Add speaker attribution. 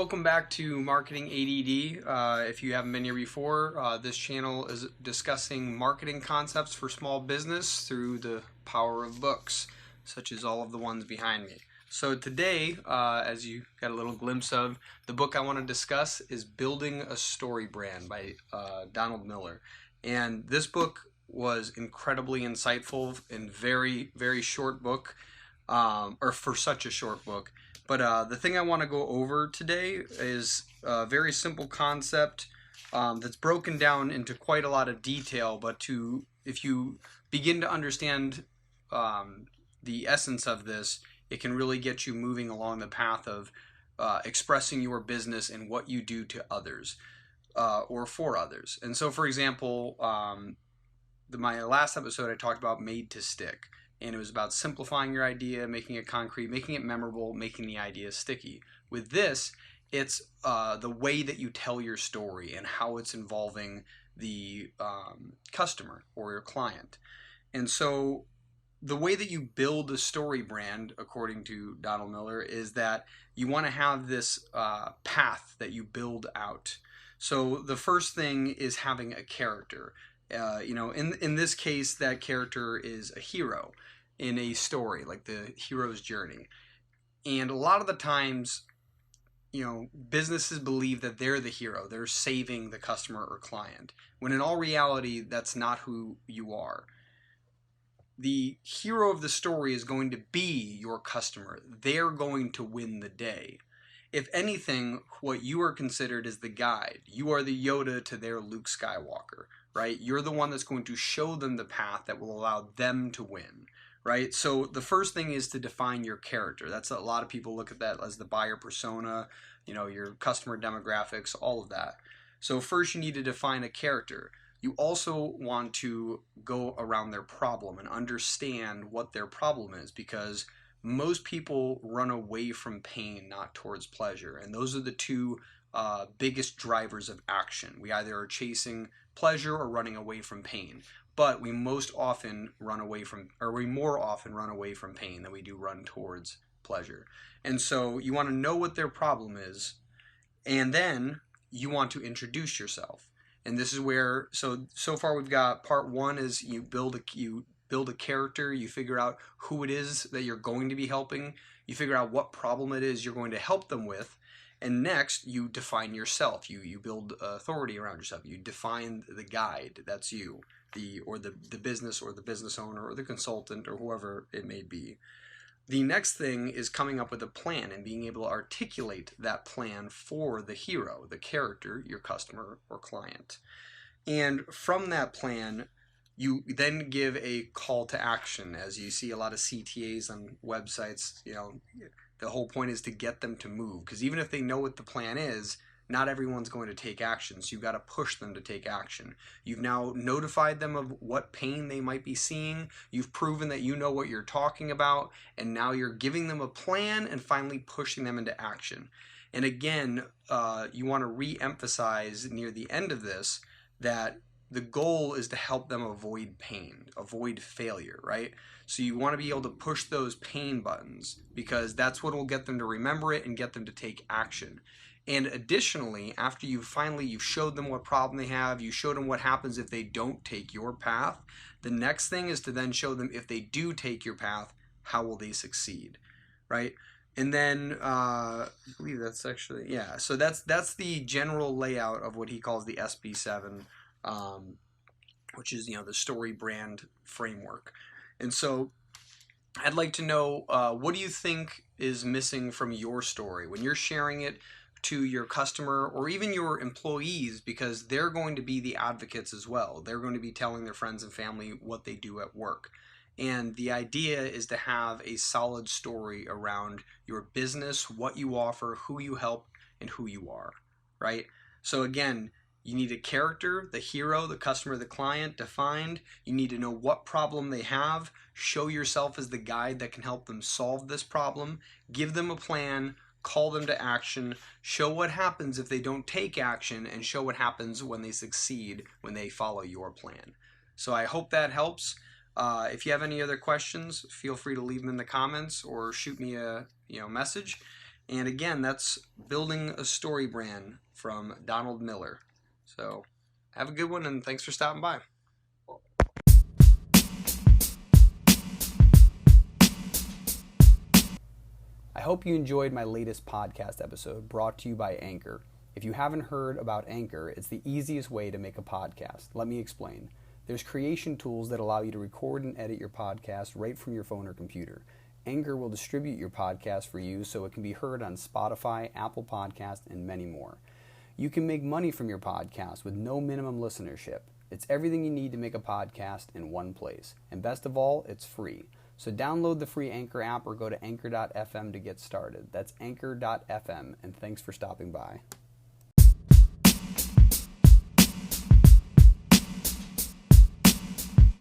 Speaker 1: Welcome back to Marketing A.D.D. If you haven't been here before, this channel is discussing marketing concepts for small business through the power of books, such as all of the ones behind me. So today, as you got a little glimpse of, the book I want to discuss is Building a Story Brand by Donald Miller. And this book was incredibly insightful and very, very short book, or for such a short book. But the thing I want to go over today is a very simple concept that's broken down into quite a lot of detail. But if you begin to understand the essence of this, it can really get you moving along the path of expressing your business and what you do to others or for others. And so, for example, my last episode I talked about made to stick. And it was about simplifying your idea, making it concrete, making it memorable, making the idea sticky. With this, it's the way that you tell your story and how it's involving the customer or your client. And so the way that you build a story brand, according to Donald Miller, is that you want to have this path that you build out. So the first thing is having a character. In this case, that character is a hero in a story, like the hero's journey. And a lot of the times, businesses believe that they're the hero, they're saving the customer or client, when in all reality, that's not who you are. The hero of the story is going to be your customer. They're going to win the day. If anything, what you are considered is the guide. You are the Yoda to their Luke Skywalker, right? You're the one that's going to show them the path that will allow them to win, right? So the first thing is to define your character. That's a lot of people look at that as the buyer persona, your customer demographics, all of that. So first you need to define a character. You also want to go around their problem and understand what their problem is, because most people run away from pain, not towards pleasure. And those are the two biggest drivers of action. We either are chasing pleasure or running away from pain. But we more often run away from pain than we do run towards pleasure. And so you want to know what their problem is, and then you want to introduce yourself. And this is where, so far we've got part one is you build a character, you figure out who it is that you're going to be helping, you figure out what problem it is you're going to help them with, and next you define yourself. You build authority around yourself. You define the guide, that's you, the business or the business owner or the consultant or whoever it may be. The next thing is coming up with a plan and being able to articulate that plan for the hero, the character, your customer or client. And from that plan, you then give a call to action. As you see a lot of CTAs on websites, the whole point is to get them to move, because even if they know what the plan is, not everyone's going to take action. So you've got to push them to take action. You've now notified them of what pain they might be seeing. You've proven that you know what you're talking about, and now you're giving them a plan and finally pushing them into action. And again, you want to re-emphasize near the end of this that the goal is to help them avoid pain, avoid failure, right? So you want to be able to push those pain buttons, because that's what will get them to remember it and get them to take action. And additionally, after you've showed them what problem they have, you showed them what happens if they don't take your path, the next thing is to then show them if they do take your path, how will they succeed, right? And then I believe that's actually, yeah, so that's the general layout of what he calls the SB7, which is, the story brand framework. And so I'd like to know, what do you think is missing from your story when you're sharing it to your customer or even your employees, because they're going to be the advocates as well. They're going to be telling their friends and family what they do at work. And the idea is to have a solid story around your business, what you offer, who you help, and who you are, right? So again, you need a character, the hero, the customer, the client defined. You need to know what problem they have. Show yourself as the guide that can help them solve this problem. Give them a plan. Call them to action, show what happens if they don't take action, and show what happens when they succeed, when they follow your plan. So I hope that helps. If you have any other questions, feel free to leave them in the comments or shoot me a message. And again, that's Building a Story Brand from Donald Miller. So have a good one, and thanks for stopping by. I hope you enjoyed my latest podcast episode brought to you by Anchor. If you haven't heard about Anchor, it's the easiest way to make a podcast. Let me explain. There's creation tools that allow you to record and edit your podcast right from your phone or computer. Anchor will distribute your podcast for you so it can be heard on Spotify, Apple Podcasts, and many more. You can make money from your podcast with no minimum listenership. It's everything you need to make a podcast in one place. And best of all, it's free. So download the free Anchor app or go to anchor.fm to get started. That's anchor.fm, and thanks for stopping by.